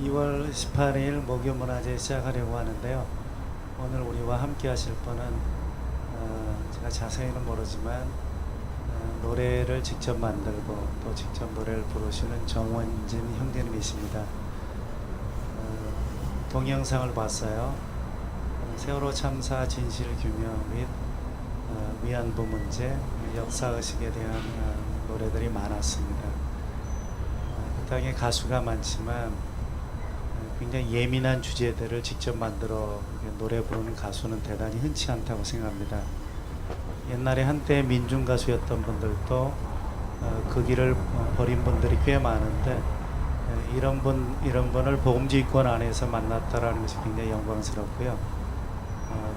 2월 18일 목요문화제 시작하려고 하는데요. 오늘 우리와 함께 하실 분은 제가 자세히는 모르지만 노래를 직접 만들고 또 직접 노래를 부르시는 정원진 형제님이십니다. 동영상을 봤어요. 세월호 참사 진실 규명 및 위안부 문제, 역사의식에 대한 노래들이 많았습니다. 그 땅에 가수가 많지만 굉장히 예민한 주제들을 직접 만들어 노래 부르는 가수는 대단히 흔치 않다고 생각합니다. 옛날에 한때 민중 가수였던 분들도 그 길을 버린 분들이 꽤 많은데 이런 분을 복음지휘권 안에서 만났다라는 것이 굉장히 영광스럽고요.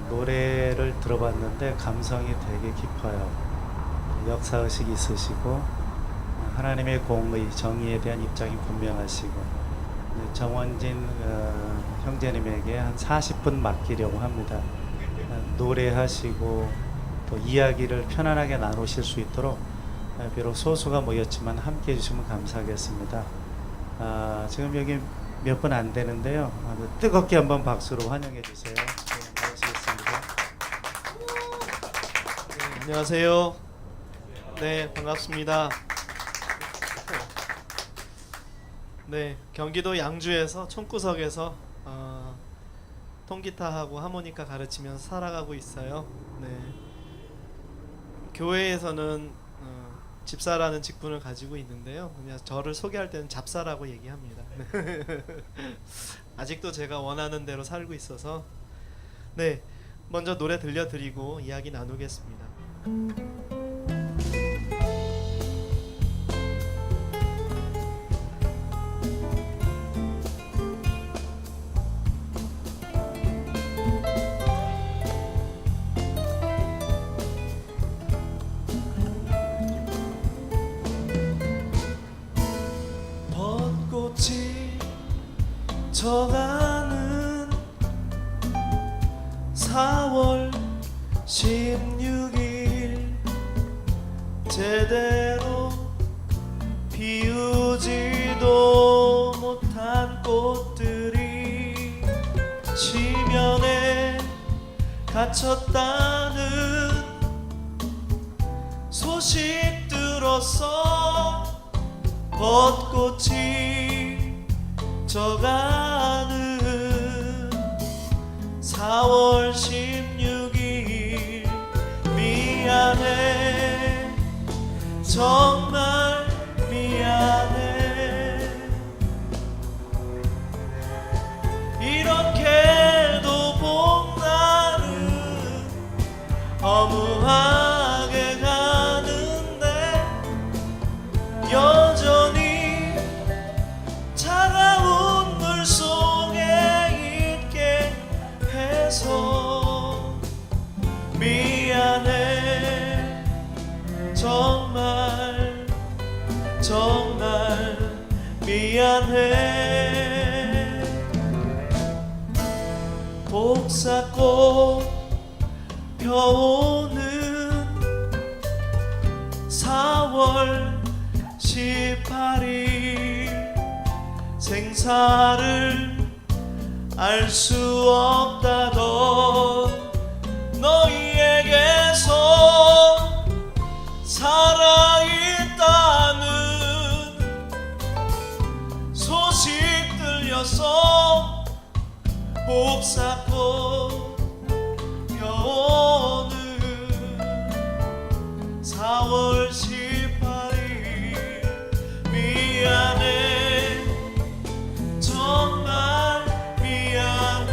노래를 들어봤는데 감성이 되게 깊어요. 역사의식이 있으시고 하나님의 공의, 정의에 대한 입장이 분명하시고 정원진 형제님에게 한 40분 맡기려고 합니다. 노래하시고 또 이야기를 편안하게 나누실 수 있도록 비록 소수가 모였지만 함께 해주시면 감사하겠습니다. 지금 여기 몇 분 안 되는데요. 뜨겁게 한번 박수로 환영해 주세요. 네, 고맙습니다. 네, 안녕하세요. 네, 반갑습니다. 네, 경기도 양주에서 총구석에서 통기타하고 하모니카 가르치면서 살아가고 있어요. 네, 교회에서는 집사라는 직분을 가지고 있는데요. 그냥 저를 소개할 때는 잡사라고 얘기합니다. 아직도 제가 원하는 대로 살고 있어서 네, 먼저 노래 들려드리고 이야기 나누겠습니다. 벚꽃이 져가는 4월 16일 제대로 피우지도 못한 꽃들이 지면에 갇혔다는 소식 들었어. 벚꽃이 져가는 4월 16일 미안해, 정말 미안해. 이렇게도 봄날은 허무하게 가는데 여전히 차가운 물 속에 있게 해서 미안해, 정말 정말 미안해. 복사꽃 펴오는 4월 18일 생사를 알 수 없다던 너희에게서 살아있다는 소식 들려서 복사꽃 펴오는 4월 18일 미안해, 정말 미안해.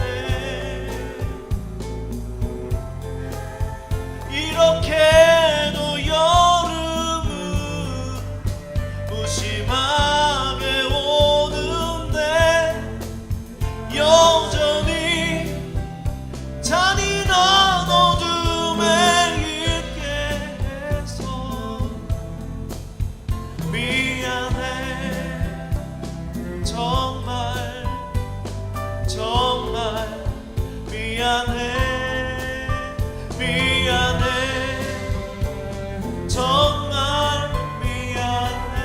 이렇게도 여름은 무심하게 오는데 여전히 잔인한 어둠에 있게 해서 미안해, 정말 정말 미안해. 미안해, 정말 미안해.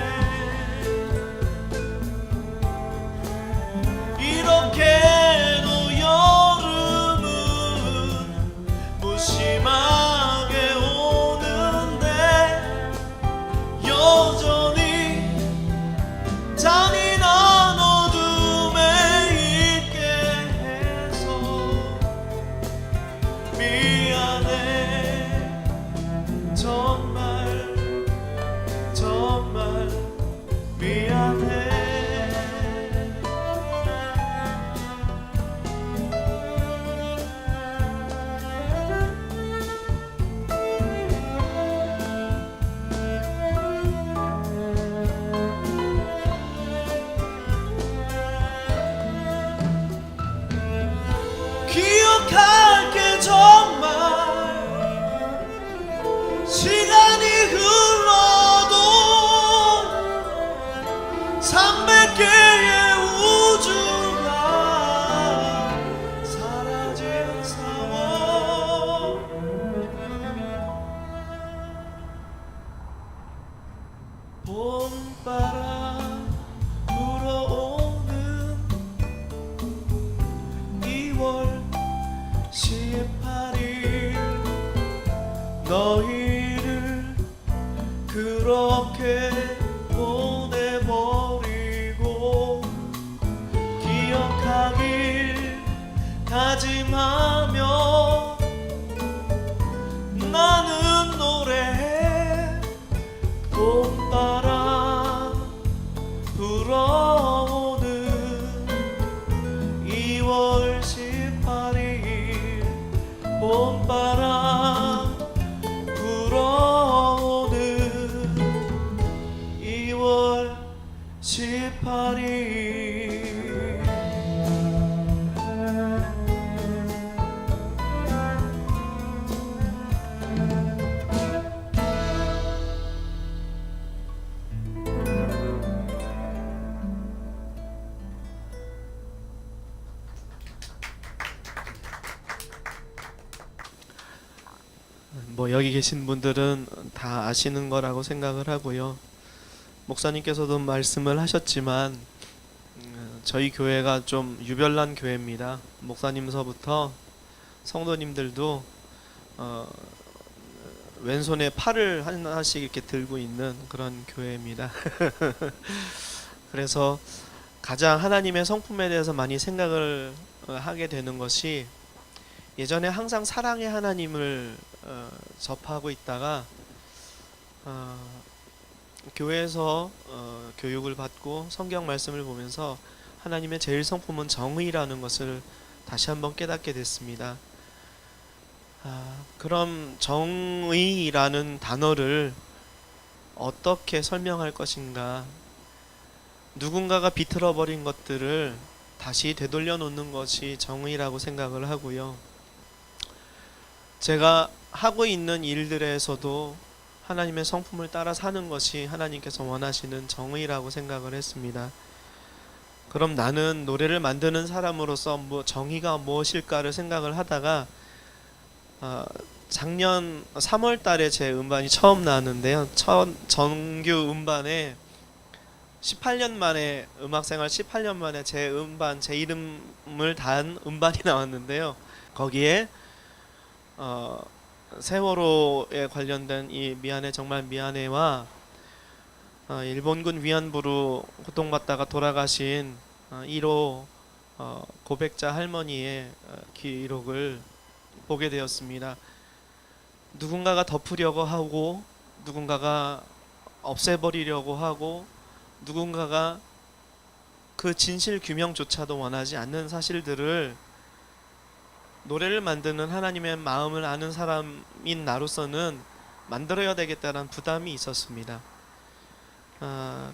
다짐하며 나는 노래해. 봄바람 불어오는 2월 18일 봄바람 불어오는 2월 18일. 뭐 여기 계신 분들은 다 아시는 거라고 생각을 하고요. 목사님께서도 말씀을 하셨지만 저희 교회가 좀 유별난 교회입니다. 목사님서부터 성도님들도 왼손에 팔을 하나씩 이렇게 들고 있는 그런 교회입니다. 그래서 가장 하나님의 성품에 대해서 많이 생각을 하게 되는 것이, 예전에 항상 사랑의 하나님을 접하고 있다가 교회에서 교육을 받고 성경 말씀을 보면서 하나님의 제일 성품은 정의라는 것을 다시 한번 깨닫게 됐습니다. 그럼 정의라는 단어를 어떻게 설명할 것인가? 누군가가 비틀어버린 것들을 다시 되돌려 놓는 것이 정의라고 생각을 하고요. 제가 하고 있는 일들에서도 하나님의 성품을 따라 사는 것이 하나님께서 원하시는 정의라고 생각을 했습니다. 그럼 나는 노래를 만드는 사람으로서 정의가 무엇일까를 생각을 하다가 작년 3월 달에 제 음반이 처음 나왔는데요. 첫 정규 음반에 18년 만에, 음악생활 18년 만에 제 음반, 제 이름을 단 음반이 나왔는데요. 거기에 세월호에 관련된 이 미안해 정말 미안해와 일본군 위안부로 고통받다가 돌아가신 1호 고백자 할머니의 기록을 보게 되었습니다. 누군가가 덮으려고 하고, 누군가가 없애버리려고 하고, 누군가가 그 진실 규명조차도 원하지 않는 사실들을 노래를 만드는 하나님의 마음을 아는 사람인 나로서는 만들어야 되겠다는 부담이 있었습니다.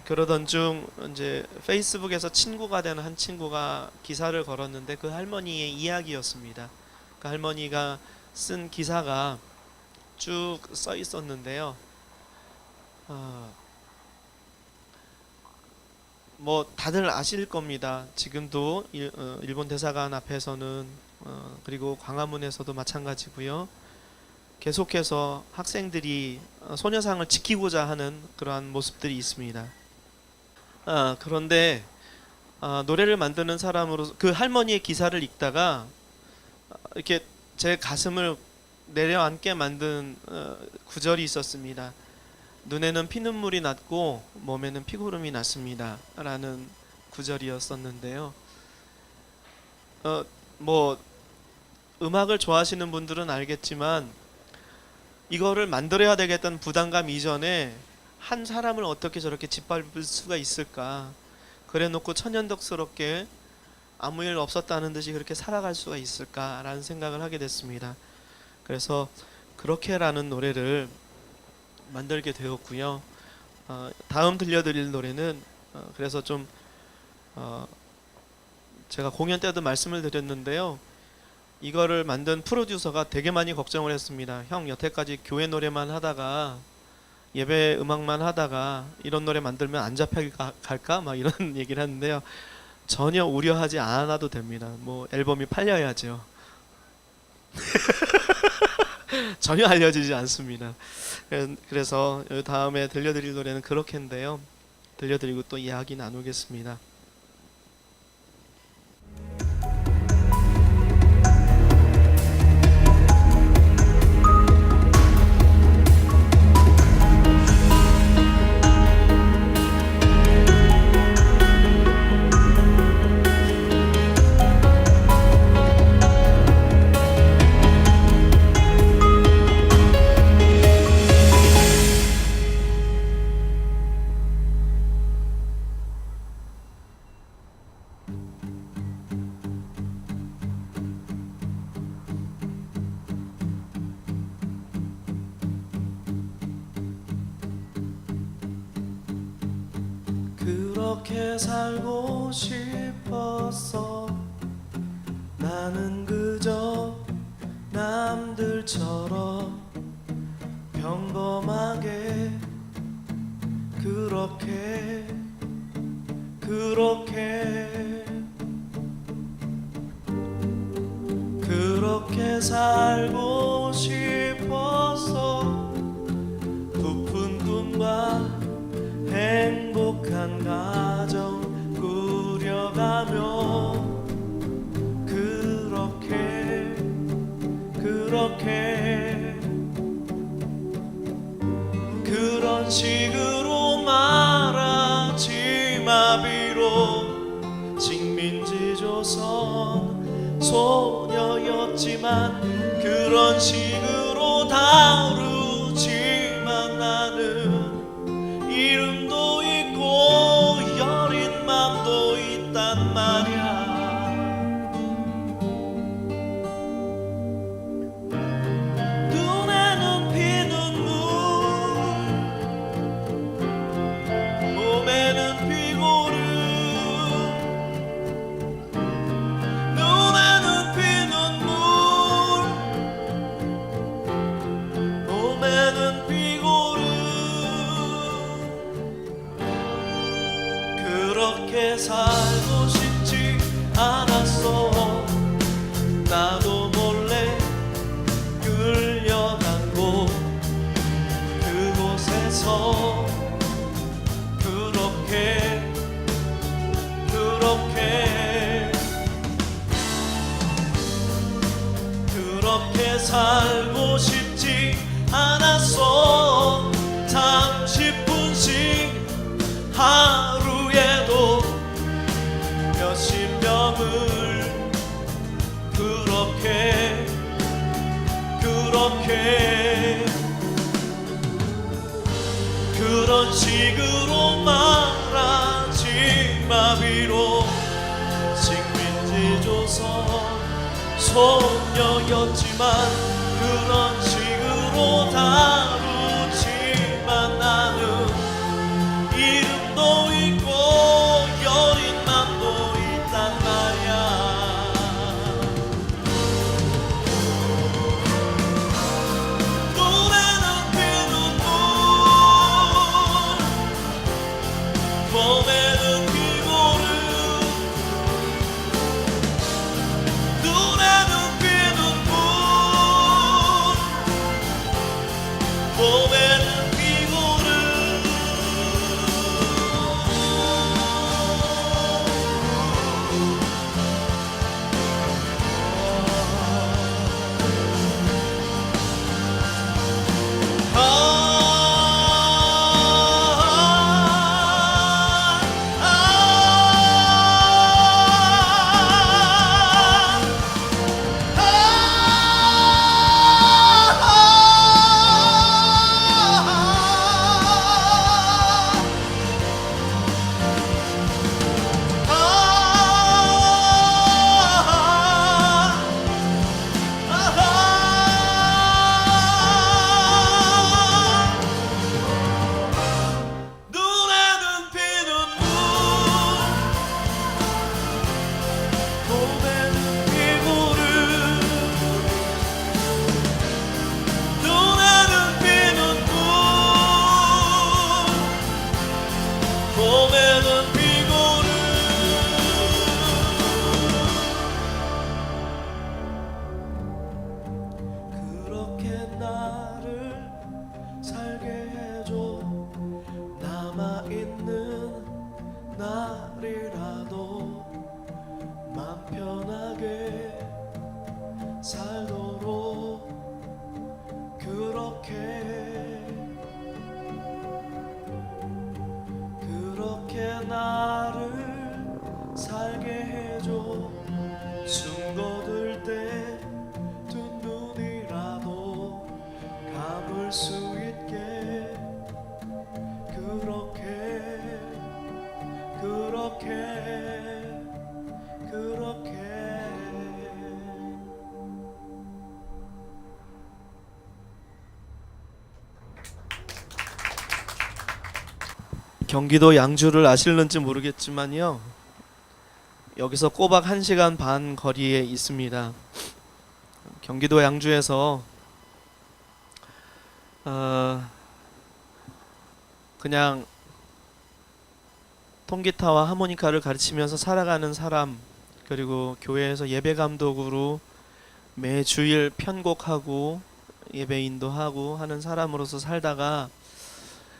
그러던 중 이제 페이스북에서 친구가 되는 한 친구가 기사를 걸었는데 그 할머니의 이야기였습니다. 그 할머니가 쓴 기사가 쭉 써 있었는데요. 뭐 다들 아실 겁니다. 지금도 일본 대사관 앞에서는 그리고 광화문에서도 마찬가지고요. 계속해서 학생들이 소녀상을 지키고자 하는 그러한 모습들이 있습니다. 그런데 노래를 만드는 사람으로 그 할머니의 기사를 읽다가 이렇게 제 가슴을 내려앉게 만든 구절이 있었습니다. 눈에는 피눈물이 났고 몸에는 피고름이 났습니다 라는 구절이었었는데요. 뭐 음악을 좋아하시는 분들은 알겠지만 이거를 만들어야 되겠다는 부담감 이전에 한 사람을 어떻게 저렇게 짓밟을 수가 있을까, 그래놓고 천연덕스럽게 아무 일 없었다는 듯이 그렇게 살아갈 수가 있을까라는 생각을 하게 됐습니다. 그래서 그렇게라는 노래를 만들게 되었고요. 다음 들려드릴 노래는 그래서 좀 제가 공연 때도 말씀을 드렸는데요. 이거를 만든 프로듀서가 되게 많이 걱정을 했습니다. 형, 여태까지 교회 노래만 하다가 예배 음악만 하다가 이런 노래 만들면 안 잡혀갈까? 막 이런 얘기를 하는데요. 전혀 우려하지 않아도 됩니다. 뭐 앨범이 팔려야죠. 전혀 알려지지 않습니다. 그래서 다음에 들려드릴 노래는 그렇게인데요. 들려드리고 또 이야기 나누겠습니다. 그렇게 살고 싶었어. 나는 그저 남들처럼 평범하게 그렇게 살고 싶어서 부푼 꿈과 행복한 가정 꾸려가며 그런 식으로 말하지 마비로 식민지 조선 소녀였지만 그런 식으로 다루지만 나는 이름도 있고 여린 맘도 있단 말이야. 눈에는 피눈물 몸에는 피고름 눈에는 피눈물 몸에는 피고름 그렇게 살고 싶지 않았어. 나도 몰래 끌려간 곳 그곳에서 그렇게 살고 싶지 않았어. 30분씩 하루에도 몇십 명을 그런 식으로 말하지 마비로 식민지 조선 소녀였지만 그런 식으로 다루지만 나는 이름도 있고 여린 맘도 있단 말이야. 눈에는 피눈물 몸에는 피고름 눈에는 피눈물 몸에는 피고름 눈에는 피눈물 몸에는 피고름 눈에는 피눈물 몸에는 피고름 그렇게 나를 살게 해줘. 남아있는 날이라도 맘 편하게 살도록 그렇게 나를 살게 해줘. 숨 거둘 때 두 눈이라도 감을 수 있게 그렇게 경기도 양주를 아실는지 모르겠지만요. 여기서 꼬박 1시간 반 거리에 있습니다. 경기도 양주에서 그냥 통기타와 하모니카를 가르치면서 살아가는 사람, 그리고 교회에서 예배 감독으로 매 주일 편곡하고 예배 인도하고 하는 사람으로서 살다가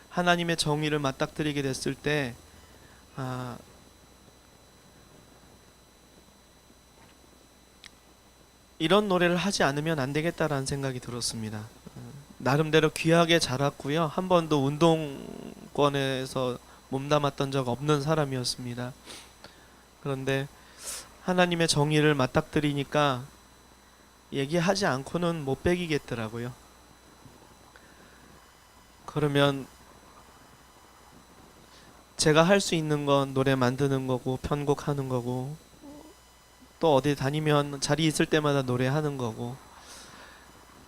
하나님의 정의를 맞닥뜨리게 됐을 때 이런 노래를 하지 않으면 안 되겠다라는 생각이 들었습니다. 나름대로 귀하게 자랐고요. 한 번도 운동권에서 몸담았던 적 없는 사람이었습니다. 그런데 하나님의 정의를 맞닥뜨리니까 얘기하지 않고는 못 배기겠더라고요. 그러면 제가 할 수 있는 건 노래 만드는 거고 편곡하는 거고 또 어디 다니면 자리 있을 때마다 노래하는 거고,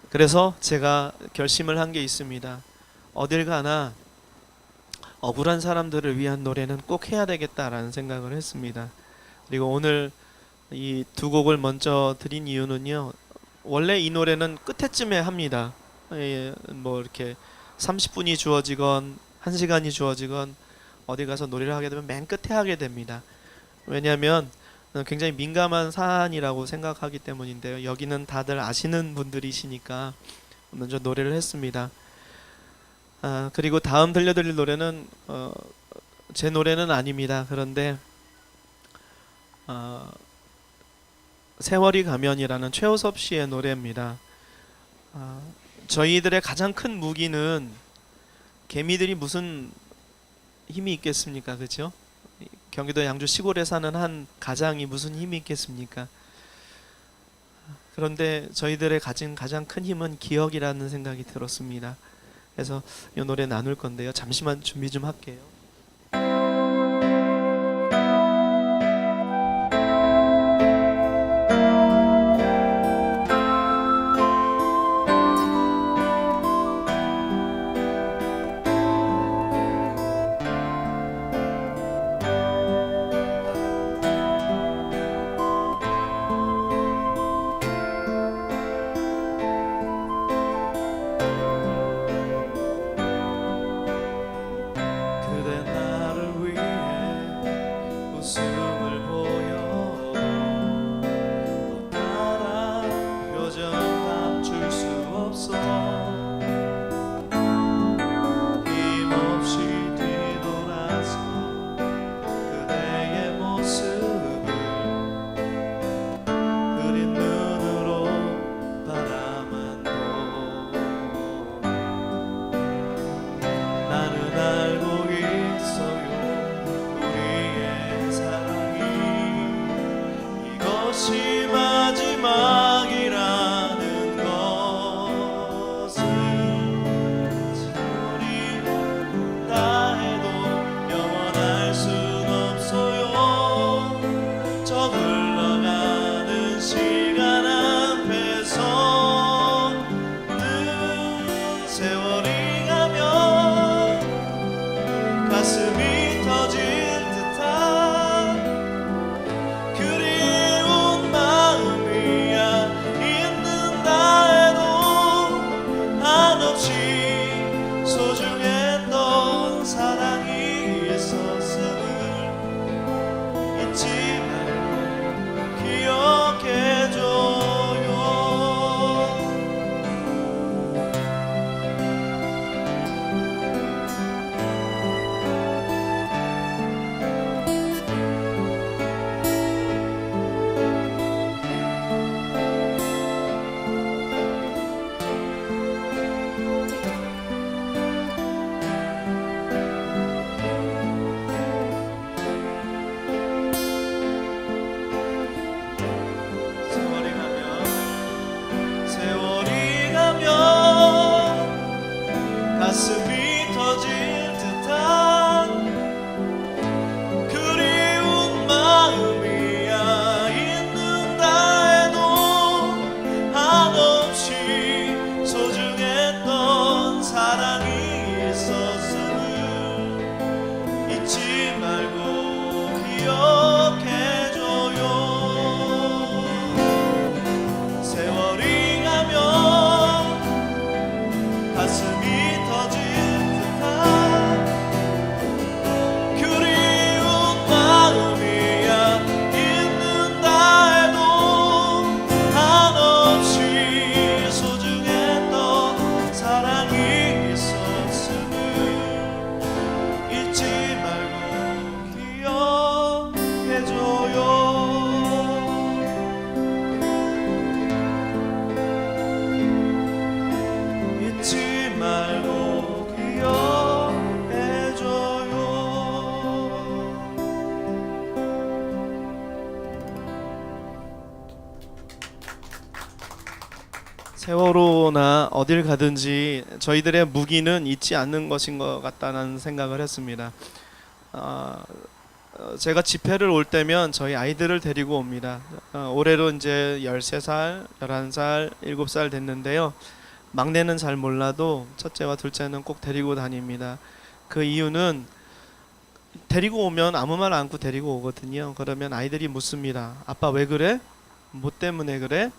그래서 제가 결심을 한 게 있습니다. 어딜 가나 억울한 사람들을 위한 노래는 꼭 해야 되겠다라는 생각을 했습니다. 그리고 오늘 이 두 곡을 먼저 드린 이유는요, 원래 이 노래는 끝에쯤에 합니다. 뭐 이렇게 30분이 주어지건 1시간이 주어지건 어디 가서 노래를 하게 되면 맨 끝에 하게 됩니다. 왜냐하면 굉장히 민감한 사안이라고 생각하기 때문인데요. 여기는 다들 아시는 분들이시니까 먼저 노래를 했습니다. 그리고 다음 들려드릴 노래는 제 노래는 아닙니다. 그런데 세월이 가면이라는 최호섭 씨의 노래입니다. 저희들의 가장 큰 무기는 개미들이 무슨 힘이 있겠습니까? 그렇죠? 경기도 양주 시골에 사는 한 가장이 무슨 힘이 있겠습니까? 그런데 저희들의 가진 가장 큰 힘은 기억이라는 생각이 들었습니다. 그래서 이 노래 나눌 건데요. 잠시만 준비 좀 할게요. 사랑이 있었음을 잊지 말고 세월호나 어딜 가든지 저희들의 무기는 잊지 않는 것인 것 같다는 생각을 했습니다. 제가 집회를 올 때면 저희 아이들을 데리고 옵니다. 올해로 이제 13살, 11살, 7살 됐는데요. 막내는 잘 몰라도 첫째와 둘째는 꼭 데리고 다닙니다. 그 이유는 데리고 오면 아무 말 않고 데리고 오거든요. 그러면 아이들이 묻습니다. 아빠 왜 그래? 뭐 때문에 그래?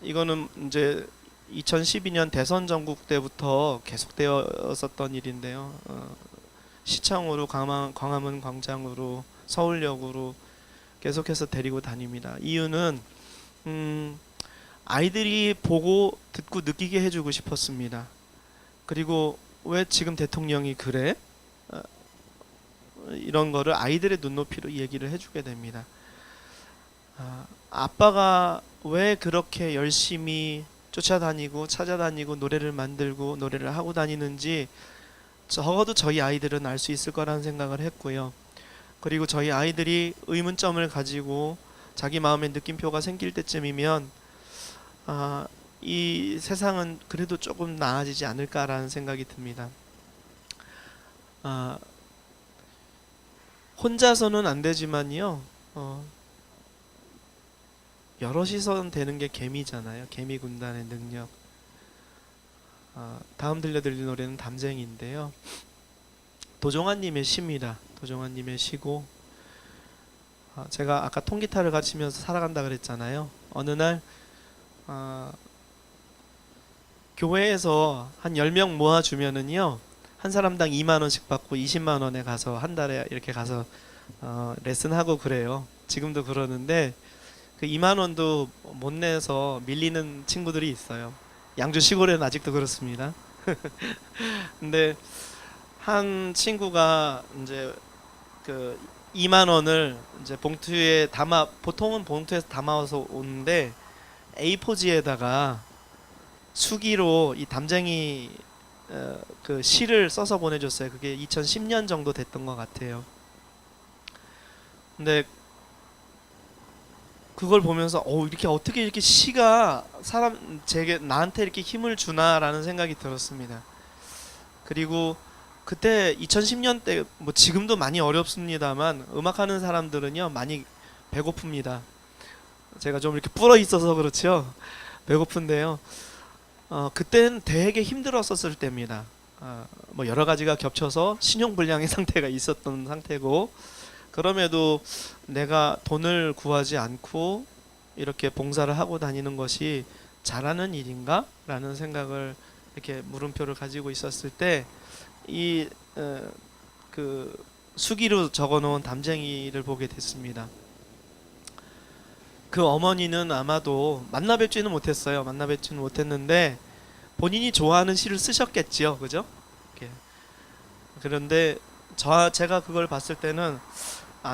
이거는 이제 2012년 대선 전국 때부터 계속되었었던 일인데요. 시청으로 광화문 광장으로 서울역으로 계속해서 데리고 다닙니다. 이유는 아이들이 보고 듣고 느끼게 해주고 싶었습니다. 그리고 왜 지금 대통령이 그래? 이런 거를 아이들의 눈높이로 얘기를 해주게 됩니다. 아빠가 왜 그렇게 열심히 쫓아다니고 찾아다니고 노래를 만들고 노래를 하고 다니는지 적어도 저희 아이들은 알 수 있을 거라는 생각을 했고요. 그리고 저희 아이들이 의문점을 가지고 자기 마음에 느낌표가 생길 때쯤이면 이 세상은 그래도 조금 나아지지 않을까라는 생각이 듭니다. 혼자서는 안 되지만요. 여럿이서 되는 게 개미잖아요. 개미 군단의 능력. 다음 들려드릴 노래는 담쟁이인데요. 도종환님의 시입니다. 도종환님의 시고 제가 아까 통기타를 가르치면서 살아간다 그랬잖아요. 어느 날 교회에서 한 10명 모아주면은요 한 사람당 2만원씩 받고 20만원에 가서 한 달에 이렇게 가서 레슨하고 그래요. 지금도 그러는데 그 2만원도 못 내서 밀리는 친구들이 있어요. 양주 시골에는 아직도 그렇습니다. 근데 한 친구가 이제 그 2만 원을 이제 봉투에 담아, 보통은 봉투에서 담아서 오는데 A4지에다가 수기로 이 담쟁이 그 시를 써서 보내줬어요. 그게 2010년 정도 됐던 것 같아요. 근데 그걸 보면서 이렇게 어떻게 이렇게 시가 제게 나한테 이렇게 힘을 주나라는 생각이 들었습니다. 그리고 그때 2010년 때 뭐 지금도 많이 어렵습니다만 음악하는 사람들은요 많이 배고픕니다. 제가 좀 이렇게 불어 있어서 그렇죠. 배고픈데요. 그때는 되게 힘들었었을 때입니다. 뭐 여러 가지가 겹쳐서 신용불량의 상태가 있었던 상태고 그럼에도 내가 돈을 구하지 않고 이렇게 봉사를 하고 다니는 것이 잘하는 일인가? 라는 생각을 이렇게 물음표를 가지고 있었을 때 이 그 수기로 적어놓은 담쟁이를 보게 됐습니다. 그 어머니는 아마도 만나 뵙지는 못했어요. 만나 뵙지는 못했는데 본인이 좋아하는 시를 쓰셨겠지요, 그죠? 이렇게. 그런데 제가 그걸 봤을 때는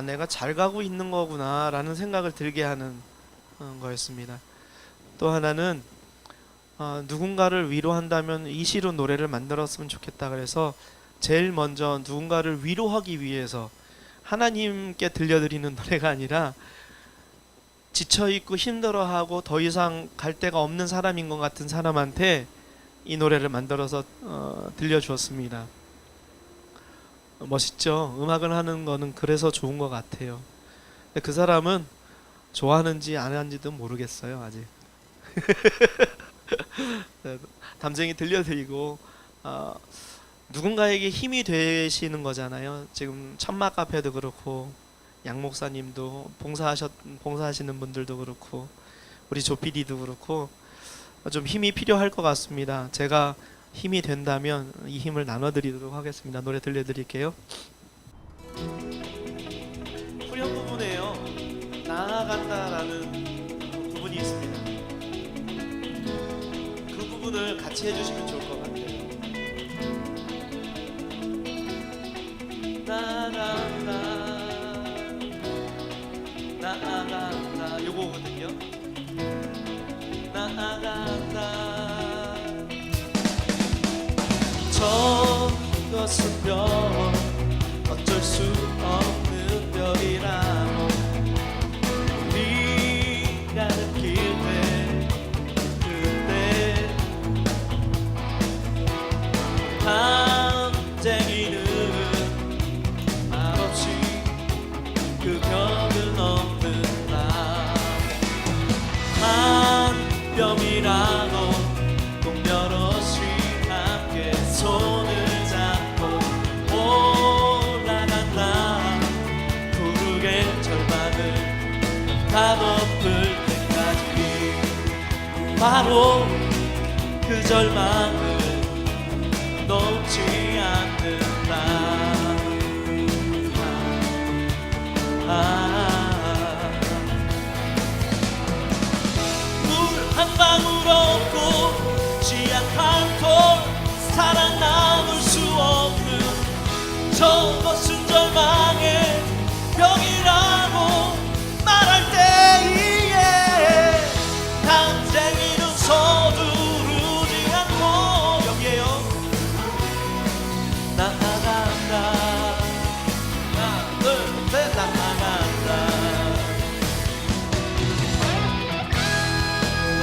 내가 잘 가고 있는 거구나 라는 생각을 들게 하는 거였습니다. 또 하나는 누군가를 위로한다면 이 시로 노래를 만들었으면 좋겠다 그래서 제일 먼저 누군가를 위로하기 위해서 하나님께 들려드리는 노래가 아니라 지쳐있고 힘들어하고 더 이상 갈 데가 없는 사람인 것 같은 사람한테 이 노래를 만들어서 들려주었습니다. 멋있죠? 음악을 하는 거는 그래서 좋은 것 같아요. 근데 그 사람은 좋아하는지 안 하는지도 모르겠어요 아직. 담쟁이 들려드리고 누군가에게 힘이 되시는 거잖아요. 지금 천막 카페도 그렇고 양 목사님도 봉사하시는 분들도 그렇고 우리 조피디도 그렇고 좀 힘이 필요할 것 같습니다. 제가 힘이 된다면 이 힘을 나눠드리도록 하겠습니다. 노래 들려드릴게요. 후렴 부분에요 나아간다라는 부분이 있습니다. 그 부분을 같이 해주시면 좋을 것 같아요. 나아간다 나아간다 요거거든요. 나아간다 저것은 별 어쩔 수 없는 별이라고 우리가 느낄 때 그때 다 덮을 때까지 바로 그 절망을 놓지 않는다. 물 한 방울 없고 지약 한 톨 사랑 나눌 수 없는 저것은 절망의 병이라고 말할 때에 담쟁이는 서두르지 않고 여기에요 나아간다. 하나 둘 셋 나아간다.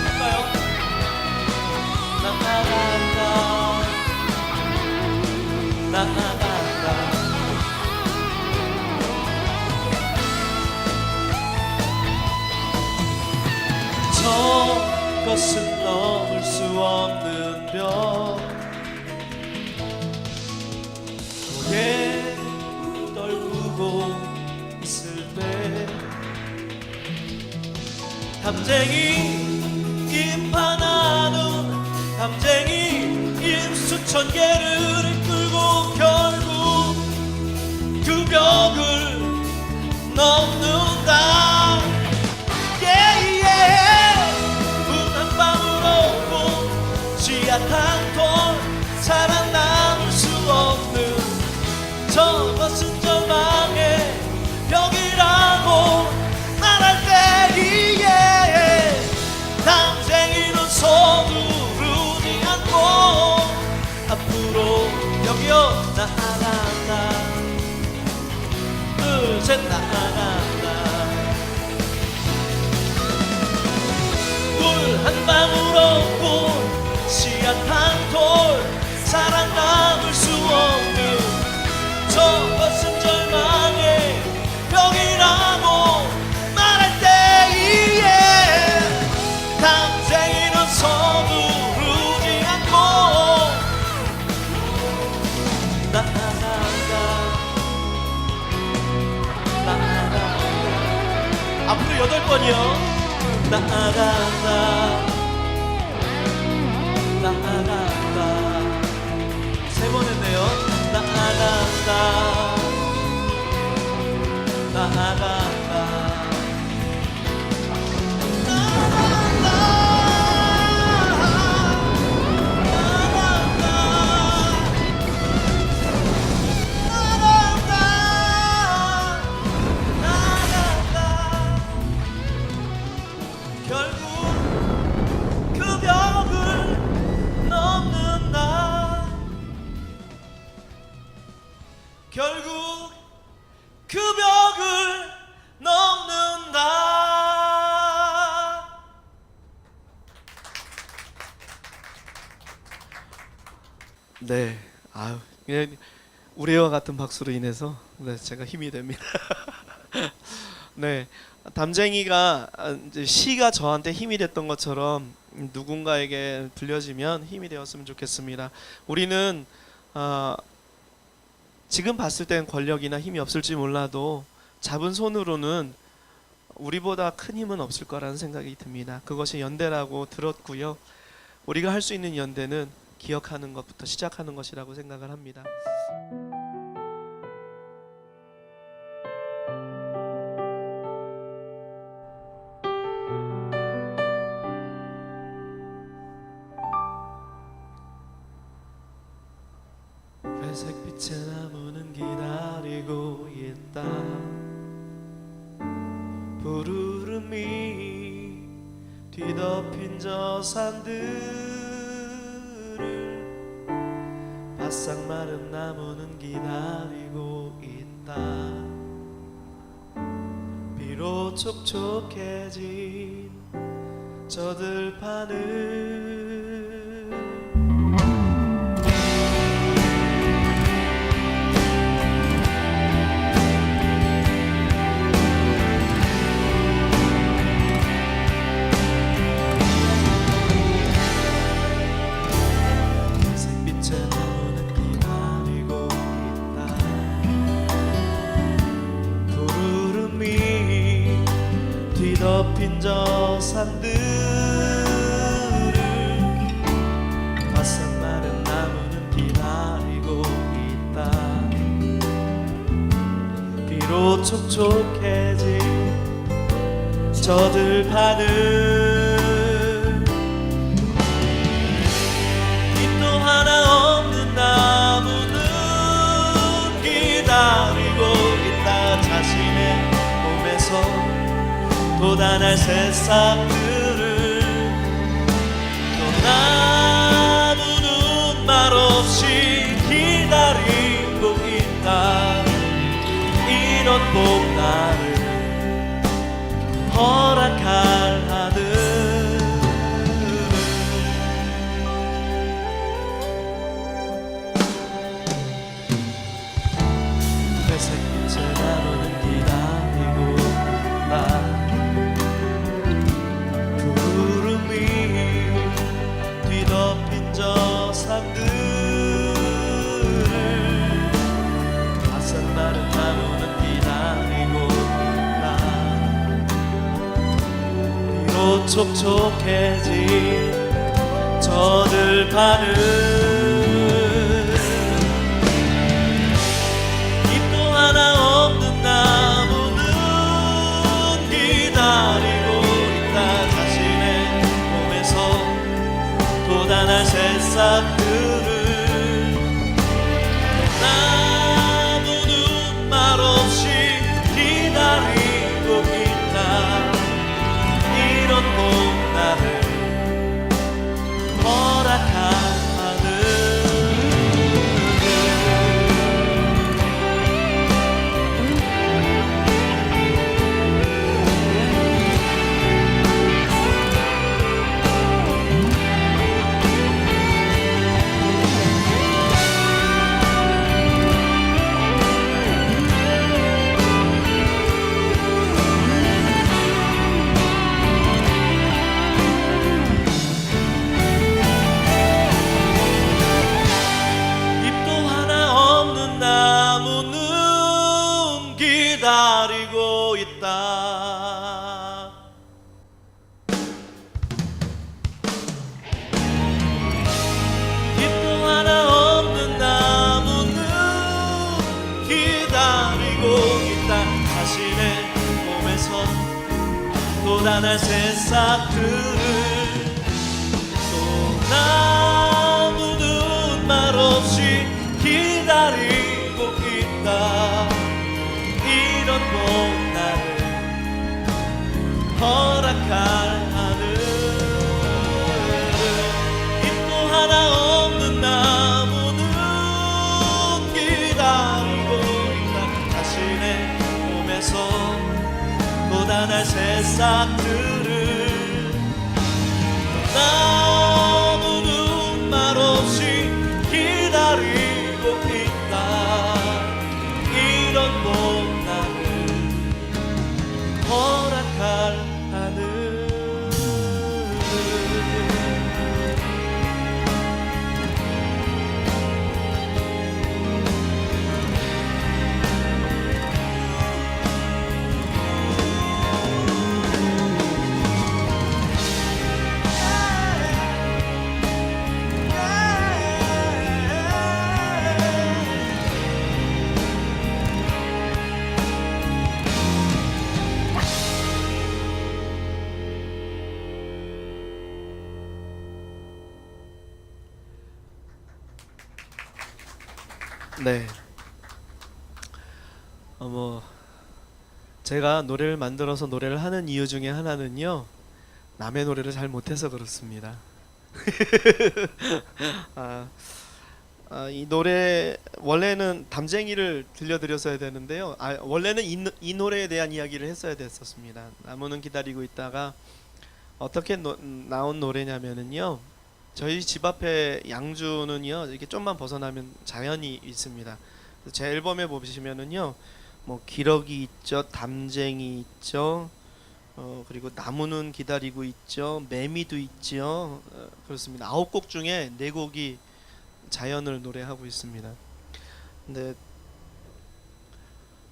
할까요? 나아간다. 나아간다. 저것은 넘을 수 없는 벽 고개 떨구고 있을 때 담쟁이 임하나는 담쟁이 임 수천 개를 이끌고 결국 그 벽을 넘는다. 문 한 방울 없고 지약 한 톨 사랑 나눌 수 없는 저것은 절망의 벽이라고 말할 때에 담쟁이는 서두르지 않고 앞으로 여기요 나아간다. 둘 셋 나아간다. 물 한 방울 없고 씨앗 한 톨 사랑 나눌 수 없는 저것은 절망의 벽이라고 말할 때에 담쟁이는 서두르지 않고 나아간다. 나아간다. 앞으로 8번이요. 나아간다. 나아간다. 3번 했네요. 나아간다. 나아간다. 결국 그 벽을 넘는다. 네, 아유, 그냥 우레와 같은 박수로 인해서 제가 힘이 됩니다. 네, 담쟁이가 이제 시가 저한테 힘이 됐던 것처럼 누군가에게 들려지면 힘이 되었으면 좋겠습니다. 우리는 지금 봤을 땐 권력이나 힘이 없을지 몰라도 잡은 손으로는 우리보다 큰 힘은 없을 거라는 생각이 듭니다. 그것이 연대라고 들었고요. 우리가 할 수 있는 연대는 기억하는 것부터 시작하는 것이라고 생각을 합니다. 회색빛의 나무는 기다리고 있다. 푸르름이 뒤덮인 저 산들을 바싹 마른 나무는 기다리고 있다. 비로 촉촉해진 저 들판을 뒤덮인 저 산들을 바싹 마른 나무는 기다리고 있다. 비로 촉촉해진 저 들판을 빛도 하나 없는 나무는 기다리고 있다. 자신의 몸에서 돋아날 새싹들을. 또 나무는 말없이 기다리고 있다. 이런 봄날을 허락할 하늘. 회색빛의 나무는 기다리고 있다. 구름이 뒤덮인 저 산들을 바싹 마른 나무는 기다리고 있다. 비로 촉촉해진 저 들판을 잎도 하나 없는 나무는 기다리고 있다. 자신의 몸에서 돋아날 새싹들을. 나무는 말없이 기다리고 있다. 이런 봄날을 허락한 하늘. 잎도 하나 없는 나무는 기다리고 있다. 잎도 하나 없는 나무는 기다리고 있다. 자신의 몸에서 돋아날 새싹들을. 또 나무는 말없이 기다리고 있다. 이런 봄날을 허락할 하늘. 잎도 하나 없는 나무는 기다리고 있다. 자신의 몸에서 돋아날 새싹들을. 나무는 말없이 기다리고 있다. 이런 봄날을 허락할 하늘. 네. 제가 노래를 만들어서 노래를 하는 이유 중에 하나는요, 남의 노래를 잘 못해서 그렇습니다. 이 노래 원래는 담쟁이를 들려드렸어야 되는데요. 원래는 이 노래에 대한 이야기를 했어야 됐었습니다. 나무는 기다리고 있다가 어떻게 나온 노래냐면은요, 저희 집 앞에 양주는요 이렇게 좀만 벗어나면 자연이 있습니다. 제 앨범에 보시면은요, 뭐 기러기 있죠, 담쟁이 있죠, 그리고 나무는 기다리고 있죠, 매미도 있죠. 그렇습니다. 9곡 중에 4곡이 자연을 노래하고 있습니다. 근데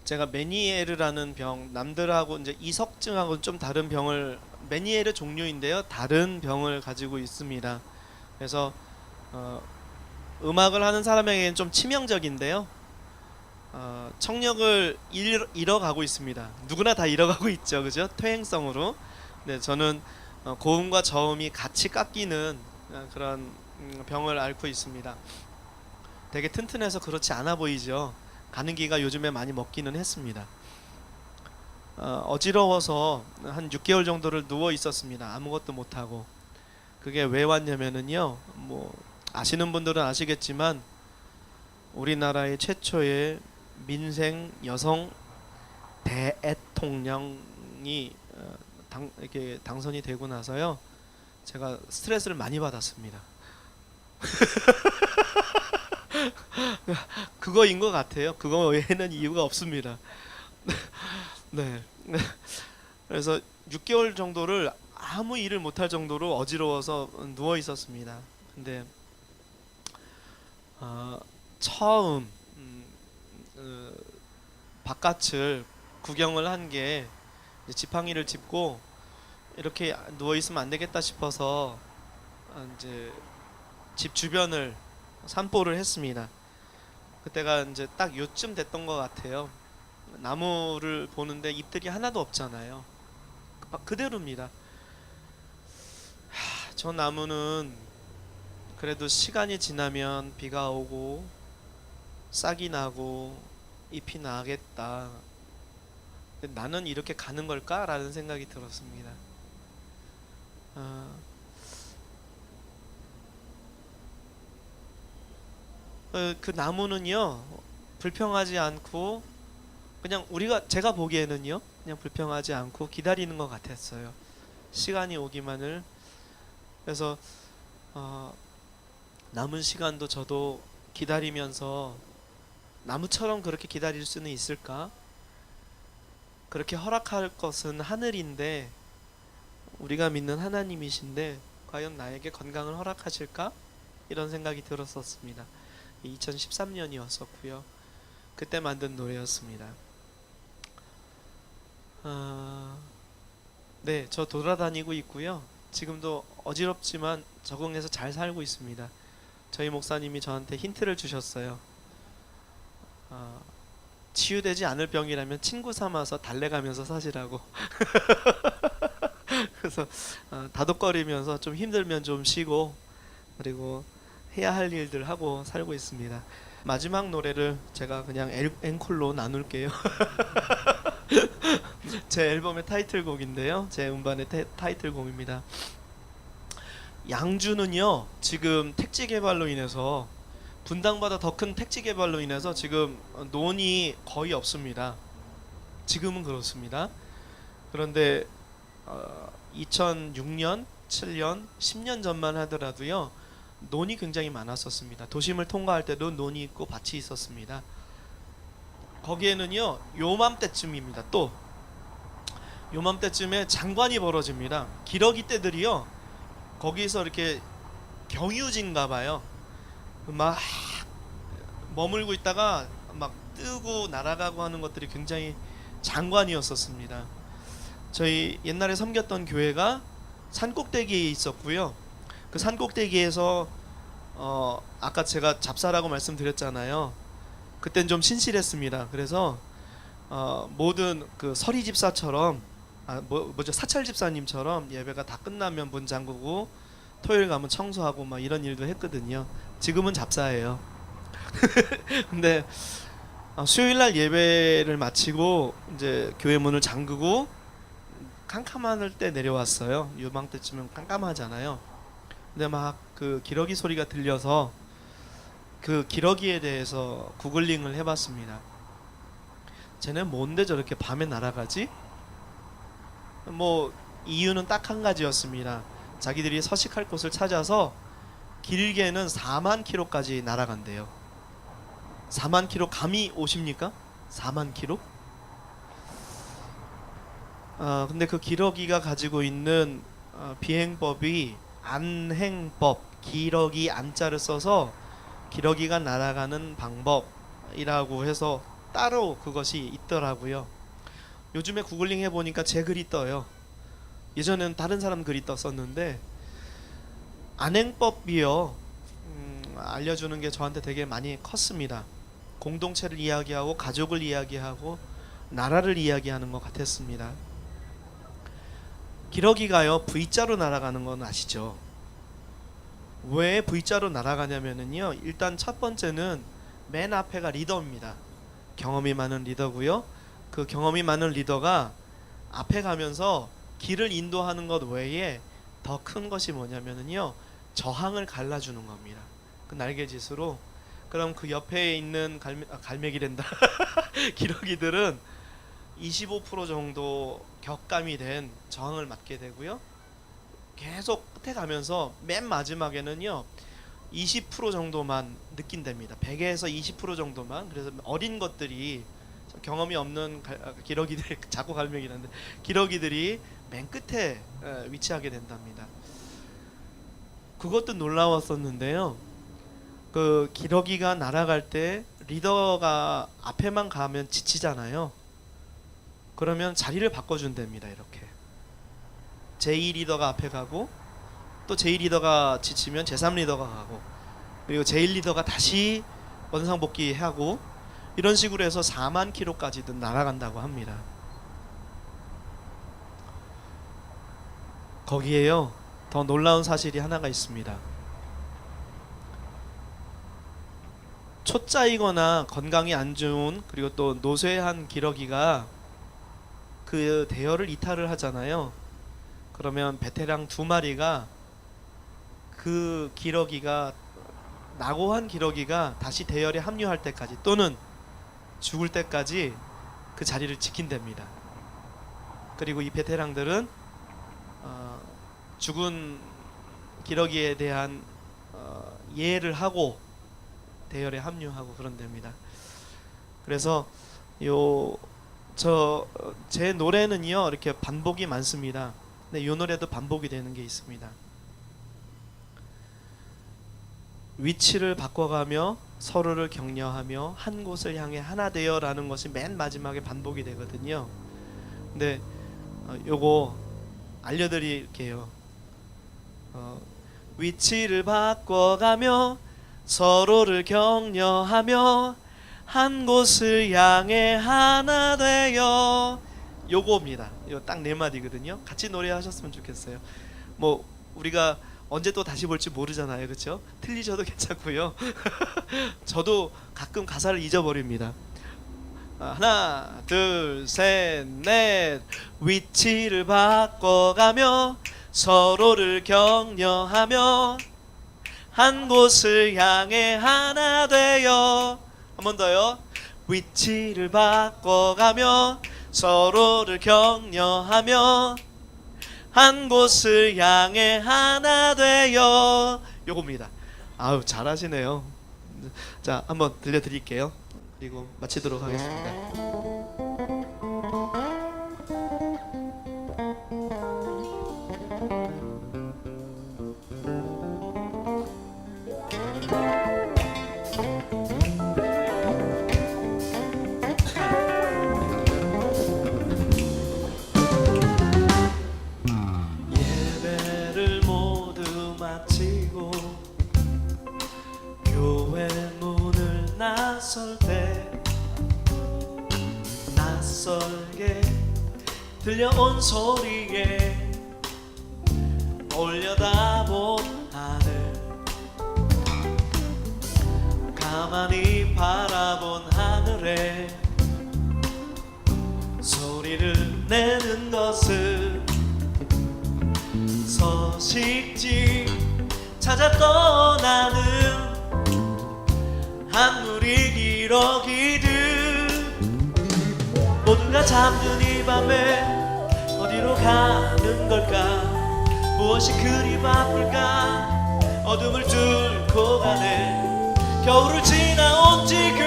제가 메니에르라는 병, 남들하고 이제 이석증하고 좀 다른 병을, 메니에르 종류인데요, 다른 병을 가지고 있습니다. 그래서 음악을 하는 사람에게는 좀 치명적인데요. 청력을 잃어가고 있습니다. 누구나 다 잃어가고 있죠, 그죠? 퇴행성으로. 네, 저는 고음과 저음이 같이 깎이는 그런 병을 앓고 있습니다. 되게 튼튼해서 그렇지 않아 보이죠. 가는기가 요즘에 많이 먹기는 했습니다. 어지러워서 한 6개월 정도를 누워 있었습니다. 아무것도 못하고. 그게 왜 왔냐면은요, 뭐 아시는 분들은 아시겠지만 우리나라의 최초의 민생 여성 대통령이 이렇게 당선이 되고 나서요, 제가 스트레스를 많이 받았습니다. 그거인 것 같아요. 그거 외에는 이유가 없습니다. 네. 그래서 6개월 정도를 아무 일을 못할 정도로 어지러워서 누워 있었습니다. 근데 처음 바깥을 구경을 한 게, 지팡이를 짚고 이렇게 누워 있으면 안 되겠다 싶어서 이제 집 주변을 산보를 했습니다. 그때가 이제 딱 요쯤 됐던 것 같아요. 나무를 보는데 잎들이 하나도 없잖아요. 그대로입니다. 저 나무는 그래도 시간이 지나면 비가 오고 싹이 나고 잎이 나겠다. 근데 나는 이렇게 가는 걸까라는 생각이 들었습니다. 그 나무는요, 불평하지 않고, 그냥 제가 보기에는요, 그냥 불평하지 않고 기다리는 것 같았어요. 시간이 오기만을. 그래서 남은 시간도 저도 기다리면서, 나무처럼 그렇게 기다릴 수는 있을까? 그렇게 허락할 것은 하늘인데, 우리가 믿는 하나님이신데 과연 나에게 건강을 허락하실까? 이런 생각이 들었었습니다. 2013년이었었고요. 그때 만든 노래였습니다. 네, 저 돌아다니고 있고요. 지금도 어지럽지만 적응해서 잘 살고 있습니다. 저희 목사님이 저한테 힌트를 주셨어요. 치유되지 않을 병이라면 친구 삼아서 달래가면서 사시라고. 그래서 다독거리면서 좀 힘들면 좀 쉬고, 그리고 해야 할 일들 하고 살고 있습니다. 마지막 노래를 제가 그냥 앵콜로 나눌게요. 제 앨범의 타이틀곡인데요, 제 음반의 타이틀곡입니다. 양주는요, 지금 택지 개발로 인해서, 분당보다 더 큰 택지 개발로 인해서 지금 논이 거의 없습니다. 지금은 그렇습니다. 그런데 2006년, 7년, 10년 전만 하더라도요, 논이 굉장히 많았었습니다. 도심을 통과할 때도 논이 있고 밭이 있었습니다. 거기에는요, 요맘때쯤입니다. 또 요맘때쯤에 장관이 벌어집니다. 기러기 떼들이요, 거기서 이렇게 경유진가 봐요. 막 머물고 있다가 막 뜨고 날아가고 하는 것들이 굉장히 장관이었었습니다. 저희 옛날에 섬겼던 교회가 산꼭대기에 있었고요. 그 산꼭대기에서 아까 제가 잡사라고 말씀드렸잖아요. 그땐 좀 신실했습니다. 그래서 모든 그 서리 집사처럼, 사찰 집사님처럼 예배가 다 끝나면 문 잠그고 토요일 가면 청소하고 막 이런 일도 했거든요. 지금은 잡사예요. 근데 수요일날 예배를 마치고 이제 교회 문을 잠그고 캄캄할 때 내려왔어요. 요맘때쯤은 깜깜하잖아요. 근데 막 그 기러기 소리가 들려서 그 기러기에 대해서 구글링을 해봤습니다. 쟤는 뭔데 저렇게 밤에 날아가지? 뭐 이유는 딱 한 가지였습니다. 자기들이 서식할 곳을 찾아서 길게는 4만 킬로까지 날아간대요. 4만 킬로 감이 오십니까? 4만 킬로? 근데 그 기러기가 가지고 있는 비행법이 안행법, 기러기 안자를 써서 기러기가 날아가는 방법이라고 해서 따로 그것이 있더라고요. 요즘에 구글링 해보니까 제 글이 떠요. 예전에는 다른 사람 글이 떴었는데 안행법이요. 알려주는 게 저한테 되게 많이 컸습니다. 공동체를 이야기하고 가족을 이야기하고 나라를 이야기하는 것 같았습니다. 기러기가요 V자로 날아가는 건 아시죠? 왜 V자로 날아가냐면은요, 일단 첫 번째는 맨 앞에가 리더입니다. 경험이 많은 리더고요. 그 경험이 많은 리더가 앞에 가면서 길을 인도하는 것 외에 더 큰 것이 뭐냐면은요, 저항을 갈라주는 겁니다. 그 날개짓으로. 그럼 그 옆에 있는 갈매기랜다 기러기들은 25% 정도 격감이 된 저항을 맞게 되고요. 계속 끝에 가면서 맨 마지막에는요 20% 정도만 느낀답니다. 100에서 20% 정도만. 그래서 어린 것들이, 경험이 없는 기러기들 자꾸 갈매기라는데, 기러기들이 맨 끝에 위치하게 된답니다. 그것도 놀라웠었는데요. 그 기러기가 날아갈 때 리더가 앞에만 가면 지치잖아요. 그러면 자리를 바꿔준답니다. 이렇게 제2 리더가 앞에 가고, 또 제2 리더가 지치면 제3 리더가 가고, 그리고 제1 리더가 다시 원상복귀하고, 이런 식으로 해서 4만 킬로까지도 날아간다고 합니다. 거기에요 더 놀라운 사실이 하나가 있습니다. 초짜이거나 건강이 안 좋은, 그리고 또 노쇠한 기러기가 그 대열을 이탈을 하잖아요. 그러면 베테랑 2마리가 그 기러기가, 낙오한 기러기가 다시 대열에 합류할 때까지, 또는 죽을 때까지 그 자리를 지킨답니다. 그리고 이 베테랑들은 죽은 기러기에 대한 예를 하고 대열에 합류하고 그런답니다. 그래서 제 노래는요 이렇게 반복이 많습니다. 근데 이 노래도 반복이 되는 게 있습니다. 위치를 바꿔가며 서로를 격려하며 한 곳을 향해 하나 되어라는 것이 맨 마지막에 반복이 되거든요. 근데 요거 알려드릴게요. 위치를 바꿔가며 서로를 격려하며 한 곳을 향해 하나 되어, 요거입니다. 이거 딱 4마디거든요. 같이 노래하셨으면 좋겠어요. 뭐 우리가 언제 또 다시 볼지 모르잖아요, 그렇죠? 틀리셔도 괜찮고요. 저도 가끔 가사를 잊어버립니다. 하나, 둘, 셋, 넷. 위치를 바꿔가며 서로를 격려하며 한 곳을 향해 하나 되어. 한 번 더요. 위치를 바꿔가며 서로를 격려하며 한 곳을 향해 하나 되어. 요겁니다. 아우 잘하시네요. 자, 한번 들려드릴게요. 그리고 마치도록 하겠습니다. 예배를 모두 마치고 교회 문을 나설 때 낯설게 들려온 소리에 올려다본 하늘, 가만히 바라본 하늘에 소리를 내는 것은 서식지 찾아 떠나는 한 무리 기러기들, 모두가 잠든 이 밤에 어디로 가는 걸까? 무엇이 그리 바쁠까? 어둠을 뚫고 가네. 겨울을 지나온 지금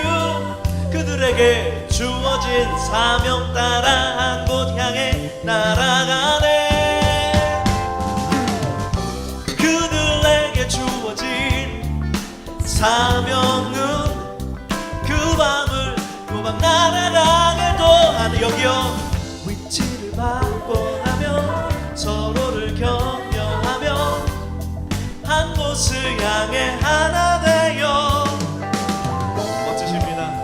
그들에게 주어진 사명 따라 한 곳 향해 날아가네. 그들에게 주어진 사명은 그 밤을 또 밤 날 여기요 위치를 바꿔가며 서로를 격려하며 한 곳을 향해 하나 되어. 멋지십니다.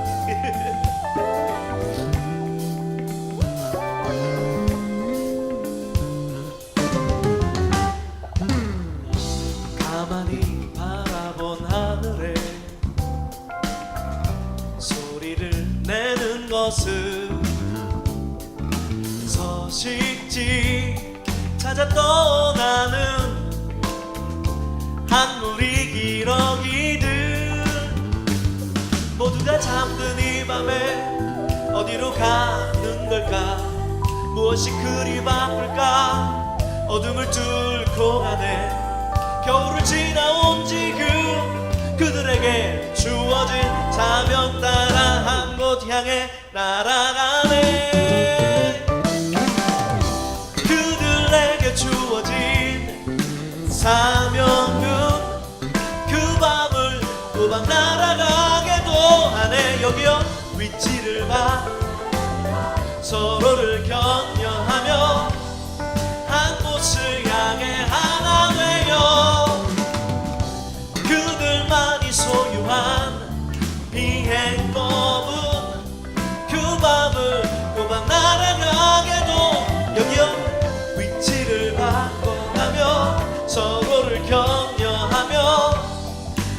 가만히 바라본 하늘에 소리를 내는 것은 서식지 찾아 떠나는 한 무리 기러기들. 모두가 잠든 이 밤에 어디로 가는 걸까? 무엇이 그리 바쁠까? 어둠을 뚫고 가네. 겨울을 지나온 지금 그들에게 주어진 사명 따라 한 곳 향해 날아가네. 그들에게 주어진 사명은 그 밤을 또박 날아가게도 하네. 여기요 위치를 봐 서로를 격려하며 한 곳을 향해 하나 되어. 그들만이 소유한 비행법은 그 밤을 꼬박 날아가게도. 여기요 위치를 바꿔가며 서로를 격려하며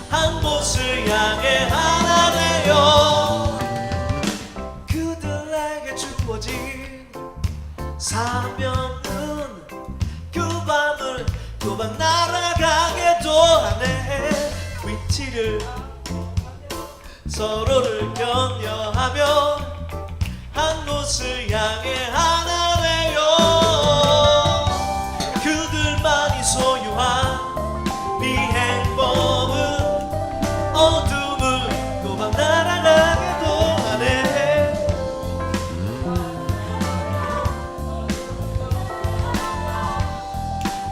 한 곳을 향해 하나 되어. 그들에게 주어진 사명은 그 밤을 또박 날아가게도 하네. 위치를 서로를 격려하며 한 곳을 향해 하나 되어. 그들만이 소유한 비행법은 어둠을 또박 날아가게도 하네.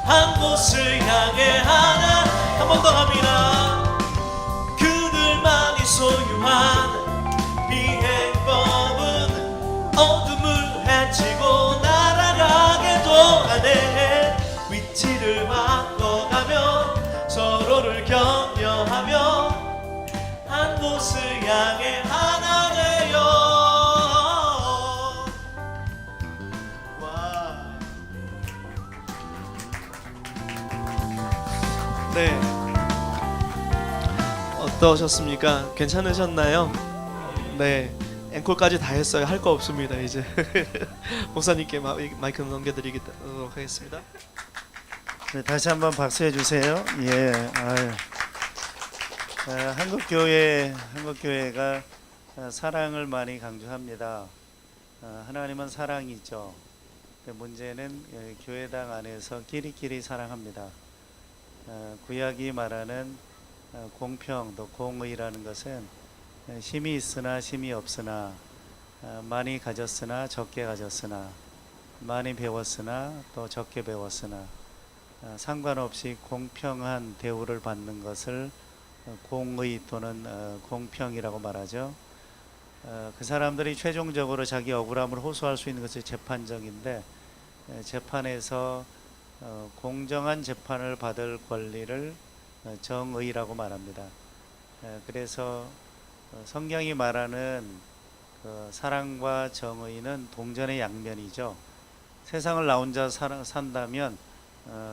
한 곳을 향해 하나. 한 번 더 합니다. 그들만이 소유한 비행법은 어둠을 헤치고 날아가게도 하네. 위치를 바꿔가며 서로를 격려하며 한 곳을 향해 하나 되어. 와. 네, 어떠셨습니까? 괜찮으셨나요? 네, 앵콜까지 다 했어요. 할 거 없습니다 이제. 목사님께 마이크 넘겨드리도록 하겠습니다. 네, 다시 한번 박수해 주세요. 예, 아유. 한국교회가 사랑을 많이 강조합니다. 하나님은 사랑이죠. 문제는 교회당 안에서 끼리끼리 사랑합니다. 구약이 말하는 공평 또 공의라는 것은 힘이 있으나 힘이 없으나 많이 가졌으나 적게 가졌으나 많이 배웠으나 또 적게 배웠으나 상관없이 공평한 대우를 받는 것을 공의 또는 공평이라고 말하죠. 그 사람들이 최종적으로 자기 억울함을 호소할 수 있는 것이 재판정인데 재판에서 공정한 재판을 받을 권리를 정의라고 말합니다. 그래서 성경이 말하는 그 사랑과 정의는 동전의 양면이죠. 세상을 나 혼자 산다면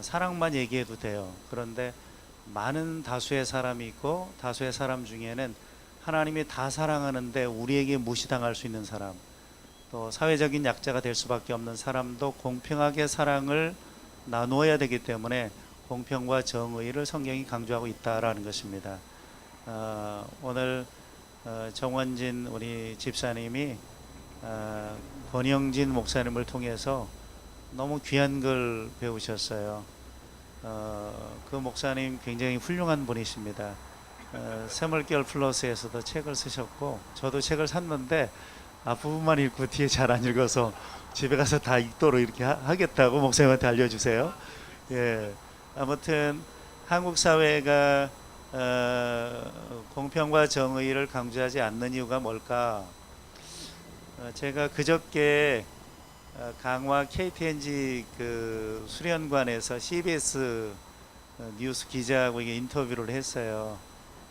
사랑만 얘기해도 돼요. 그런데 많은 다수의 사람이 있고 다수의 사람 중에는 하나님이 다 사랑하는데 우리에게 무시당할 수 있는 사람, 또 사회적인 약자가 될 수밖에 없는 사람도 공평하게 사랑을 나누어야 되기 때문에 공평과 정의를 성경이 강조하고 있다라는 것입니다. 오늘 정원진 우리 집사님이 권영진 목사님을 통해서 너무 귀한 걸 배우셨어요. 그 목사님 굉장히 훌륭한 분이십니다. 새물결 플러스에서도 책을 쓰셨고 저도 책을 샀는데 앞부분만 읽고 뒤에 잘 안 읽어서 집에 가서 다 읽도록 이렇게 하겠다고 목사님한테 알려주세요. 예, 아무튼 한국 사회가 공평과 정의를 강조하지 않는 이유가 뭘까? 제가 그저께 강화 KTNG 그 수련관에서 CBS 뉴스 기자하고 이게 인터뷰를 했어요.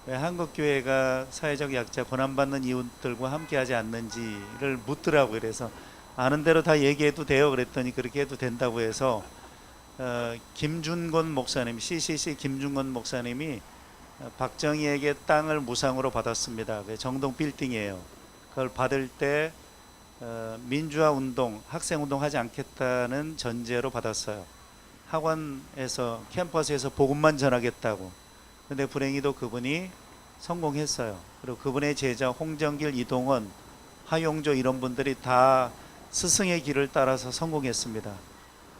왜 한국 교회가 사회적 약자 고난받는 이웃들과 함께하지 않는지를 묻더라고요. 그래서 아는 대로 다 얘기해도 돼요. 그랬더니 그렇게 해도 된다고 해서 김준건 목사님, CCC 김준건 목사님이 박정희에게 땅을 무상으로 받았습니다. 정동 빌딩이에요. 그걸 받을 때 민주화 운동, 학생 운동 하지 않겠다는 전제로 받았어요. 학원에서 캠퍼스에서 복음만 전하겠다고. 근데 불행히도 그분이 성공했어요. 그리고 그분의 제자 홍정길, 이동원, 하용조 이런 분들이 다 스승의 길을 따라서 성공했습니다.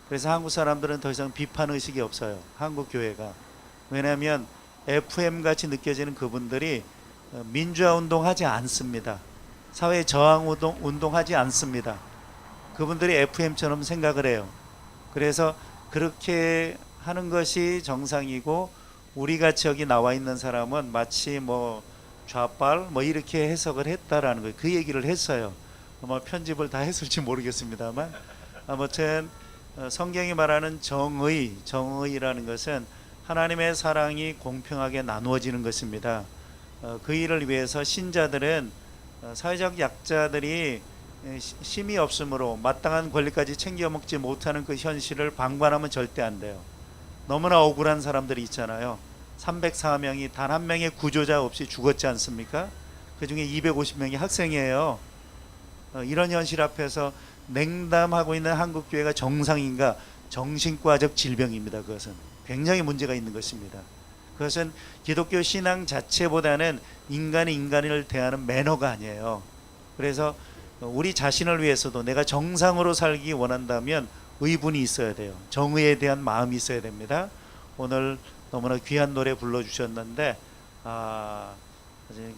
그래서 한국 사람들은 더 이상 비판 의식이 없어요. 한국 교회가. 왜냐하면 FM 같이 느껴지는 그분들이 민주화 운동하지 않습니다. 사회 저항 운동하지 않습니다. 그분들이 FM처럼 생각을 해요. 그래서 그렇게 하는 것이 정상이고, 우리 같이 여기 나와 있는 사람은 마치 뭐 좌빨 뭐 이렇게 해석을 했다라는 거예요. 그 얘기를 했어요. 아마 편집을 다 했을지 모르겠습니다만, 아무튼 성경이 말하는 정의라는 것은 하나님의 사랑이 공평하게 나누어지는 것입니다. 그 일을 위해서 신자들은 사회적 약자들이 힘이 없으므로 마땅한 권리까지 챙겨 먹지 못하는 그 현실을 방관하면 절대 안 돼요. 너무나 억울한 사람들이 있잖아요. 304명이 단 한 명의 구조자 없이 죽었지 않습니까? 그 중에 250명이 학생이에요. 이런 현실 앞에서 냉담하고 있는 한국교회가 정상인가? 정신과적 질병입니다. 그것은 굉장히 문제가 있는 것입니다. 그것은 기독교 신앙 자체보다는 인간이 인간을 대하는 매너가 아니에요. 그래서 우리 자신을 위해서도 내가 정상으로 살기 원한다면 의분이 있어야 돼요. 정의에 대한 마음이 있어야 됩니다. 오늘 너무나 귀한 노래 불러주셨는데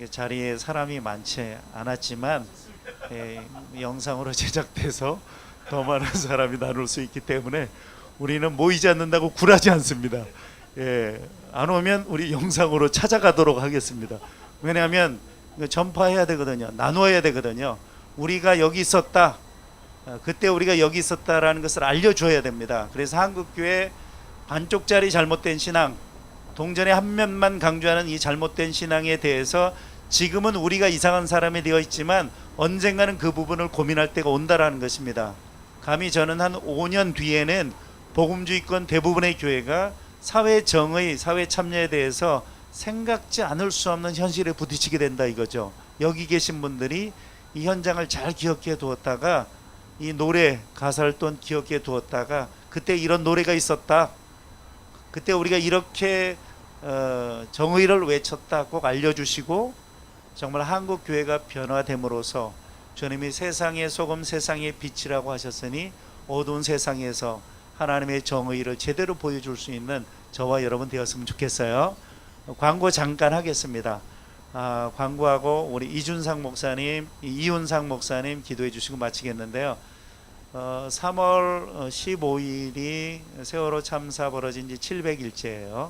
자리에 사람이 많지 않았지만 영상으로 제작돼서 더 많은 사람이 나눌 수 있기 때문에 우리는 모이지 않는다고 굴하지 않습니다. 안 오면 우리 영상으로 찾아가도록 하겠습니다. 왜냐하면 전파해야 되거든요. 나누어야 되거든요. 우리가 여기 있었다. 그때 우리가 여기 있었다라는 것을 알려줘야 됩니다. 그래서 한국교회 반쪽짜리 잘못된 신앙, 동전의 한 면만 강조하는 이 잘못된 신앙에 대해서 지금은 우리가 이상한 사람이 되어 있지만 언젠가는 그 부분을 고민할 때가 온다라는 것입니다. 감히 저는 한 5년 뒤에는 복음주의권 대부분의 교회가 사회 정의, 사회 참여에 대해서 생각지 않을 수 없는 현실에 부딪히게 된다 이거죠. 여기 계신 분들이 이 현장을 잘 기억해 두었다가 이 노래 가사를 또 기억해 두었다가 그때 이런 노래가 있었다. 그때 우리가 이렇게 정의를 외쳤다 꼭 알려주시고, 정말 한국 교회가 변화됨으로써 주님이 세상의 소금 세상의 빛이라고 하셨으니 어두운 세상에서 하나님의 정의를 제대로 보여줄 수 있는 저와 여러분 되었으면 좋겠어요. 광고 잠깐 하겠습니다. 광고하고 우리 이준상 목사님, 이윤상 목사님 기도해 주시고 마치겠는데요. 3월 15일이 세월호 참사 벌어진 지 700일째예요.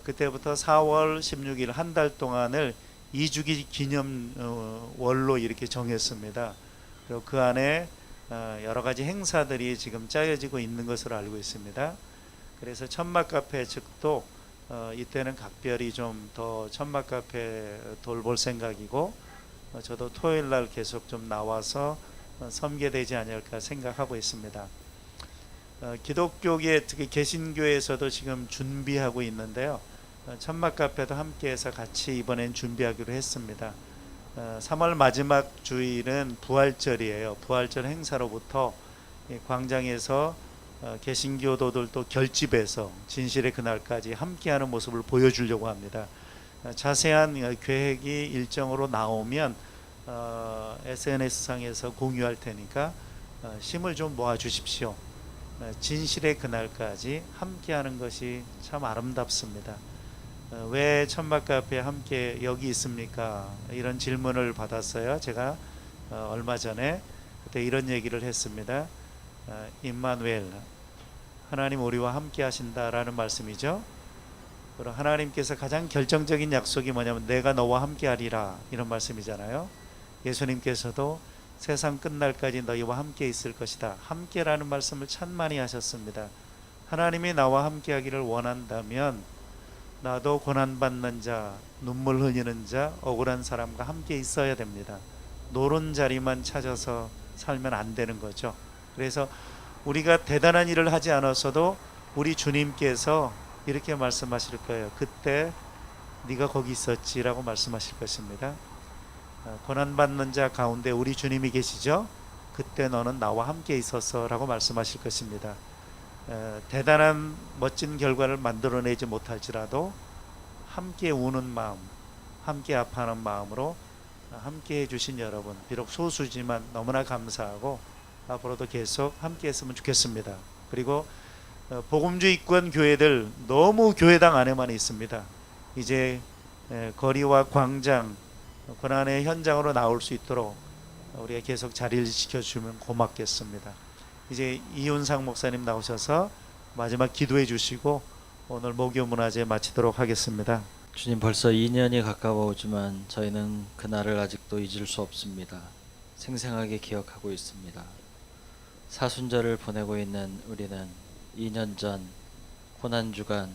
그때부터 4월 16일 한 달 동안을 2주기 기념 월로 이렇게 정했습니다. 그리고 그 안에 여러 가지 행사들이 지금 짜여지고 있는 것으로 알고 있습니다. 그래서 천막 카페 측도 이때는 각별히 좀 더 천막 카페 돌볼 생각이고, 저도 토요일 날 계속 좀 나와서 섬겨되지 않을까 생각하고 있습니다. 기독교계 특히 개신교에서도 지금 준비하고 있는데요. 천막 카페도 함께해서 같이 이번엔 준비하기로 했습니다. 3월 마지막 주일은 부활절이에요. 부활절 행사로부터 광장에서 개신교도들도 결집해서 진실의 그날까지 함께하는 모습을 보여주려고 합니다. 자세한 계획이 일정으로 나오면 SNS상에서 공유할 테니까 힘을 좀 모아 주십시오. 진실의 그날까지 함께하는 것이 참 아름답습니다. 왜 천막 카페 함께 여기 있습니까? 이런 질문을 받았어요. 제가 얼마 전에 그때 이런 얘기를 했습니다. 임마누엘, 하나님 우리와 함께 하신다라는 말씀이죠. 그럼 하나님께서 가장 결정적인 약속이 뭐냐면 내가 너와 함께 하리라, 이런 말씀이잖아요. 예수님께서도 세상 끝날까지 너희와 함께 있을 것이다. 함께라는 말씀을 참 많이 하셨습니다. 하나님이 나와 함께하기를 원한다면 나도 고난받는 자, 눈물 흘리는 자, 억울한 사람과 함께 있어야 됩니다. 노른 자리만 찾아서 살면 안 되는 거죠. 그래서 우리가 대단한 일을 하지 않았어도 우리 주님께서 이렇게 말씀하실 거예요. 그때 네가 거기 있었지라고 말씀하실 것입니다. 고난받는 자 가운데 우리 주님이 계시죠. 그때 너는 나와 함께 있었어 라고 말씀하실 것입니다. 대단한 멋진 결과를 만들어내지 못할지라도 함께 우는 마음, 함께 아파하는 마음으로 함께 해주신 여러분, 비록 소수지만 너무나 감사하고 앞으로도 계속 함께 했으면 좋겠습니다. 그리고 복음주의권 교회들 너무 교회당 안에만 있습니다. 이제 거리와 광장, 고난의 현장으로 나올 수 있도록 우리가 계속 자리를 지켜주면 고맙겠습니다. 이제 이윤상 목사님 나오셔서 마지막 기도해 주시고 오늘 목요 문화제 마치도록 하겠습니다. 주님, 벌써 2년이 가까워오지만 저희는 그날을 아직도 잊을 수 없습니다. 생생하게 기억하고 있습니다. 사순절을 보내고 있는 우리는 2년 전 고난주간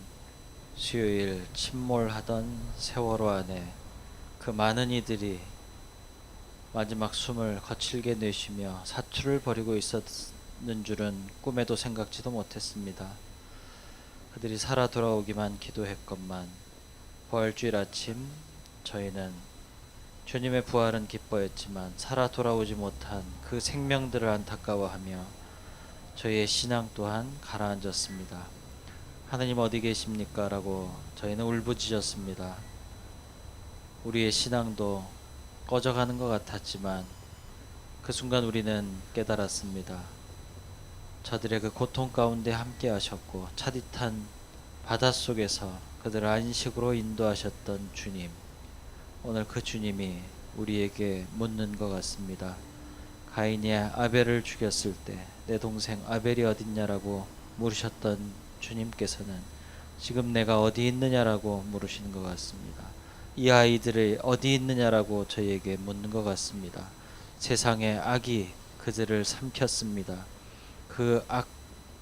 수요일 침몰하던 세월호 안에 그 많은 이들이 마지막 숨을 거칠게 내쉬며 사투를 벌이고 있었는 줄은 꿈에도 생각지도 못했습니다. 그들이 살아 돌아오기만 기도했건만 부활주일 아침 저희는 주님의 부활은 기뻐했지만 살아 돌아오지 못한 그 생명들을 안타까워하며 저희의 신앙 또한 가라앉았습니다. 하나님 어디 계십니까? 라고 저희는 울부짖었습니다. 우리의 신앙도 꺼져가는 것 같았지만 그 순간 우리는 깨달았습니다. 저들의 그 고통 가운데 함께 하셨고 차디탄 바닷속에서 그들을 안식으로 인도하셨던 주님, 오늘 그 주님이 우리에게 묻는 것 같습니다. 가인이 아벨을 죽였을 때 내 동생 아벨이 어딨냐라고 물으셨던 주님께서는 지금 내가 어디 있느냐라고 물으시는 것 같습니다. 이 아이들이 어디 있느냐라고 저희에게 묻는 것 같습니다. 세상의 악이 그들을 삼켰습니다. 그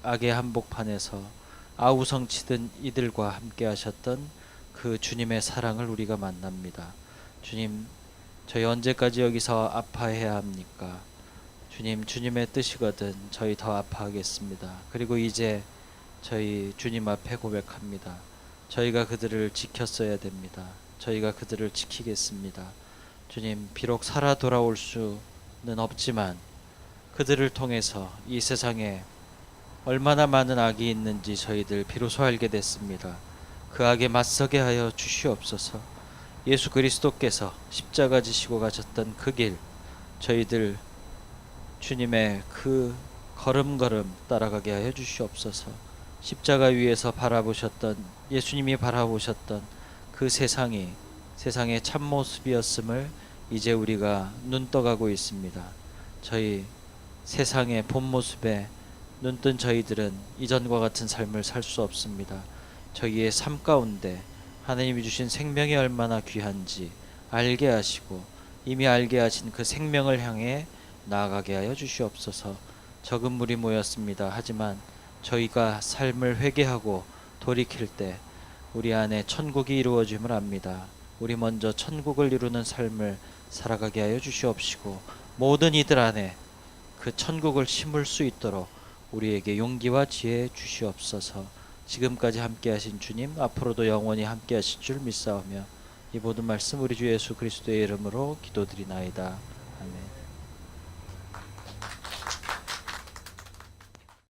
악의 한복판에서 아우성치던 이들과 함께 하셨던 그 주님의 사랑을 우리가 만납니다. 주님, 저희 언제까지 여기서 아파해야 합니까? 주님, 주님의 뜻이거든 저희 더 아파하겠습니다. 그리고 이제 저희 주님 앞에 고백합니다. 저희가 그들을 지켰어야 됩니다. 저희가 그들을 지키겠습니다. 주님, 비록 살아 돌아올 수는 없지만 그들을 통해서 이 세상에 얼마나 많은 악이 있는지 저희들 비로소 알게 됐습니다. 그 악에 맞서게 하여 주시옵소서. 예수 그리스도께서 십자가 지시고 가셨던 그 길, 저희들 주님의 그 걸음걸음 따라가게 하여 주시옵소서. 십자가 위에서 바라보셨던, 예수님이 바라보셨던 그 세상이 세상의 참모습이었음을 이제 우리가 눈떠가고 있습니다. 저희 세상의 본모습에 눈뜬 저희들은 이전과 같은 삶을 살 수 없습니다. 저희의 삶 가운데 하나님이 주신 생명이 얼마나 귀한지 알게 하시고 이미 알게 하신 그 생명을 향해 나아가게 하여 주시옵소서. 적은 물이 모였습니다. 하지만 저희가 삶을 회개하고 돌이킬 때 우리 안에 천국이 이루어짐을 압니다. 우리 먼저 천국을 이루는 삶을 살아가게 하여 주시옵시고 모든 이들 안에 그 천국을 심을 수 있도록 우리에게 용기와 지혜 주시옵소서. 지금까지 함께 하신 주님, 앞으로도 영원히 함께 하실 줄 믿사오며 이 모든 말씀 우리 주 예수 그리스도의 이름으로 기도드리나이다. 아멘.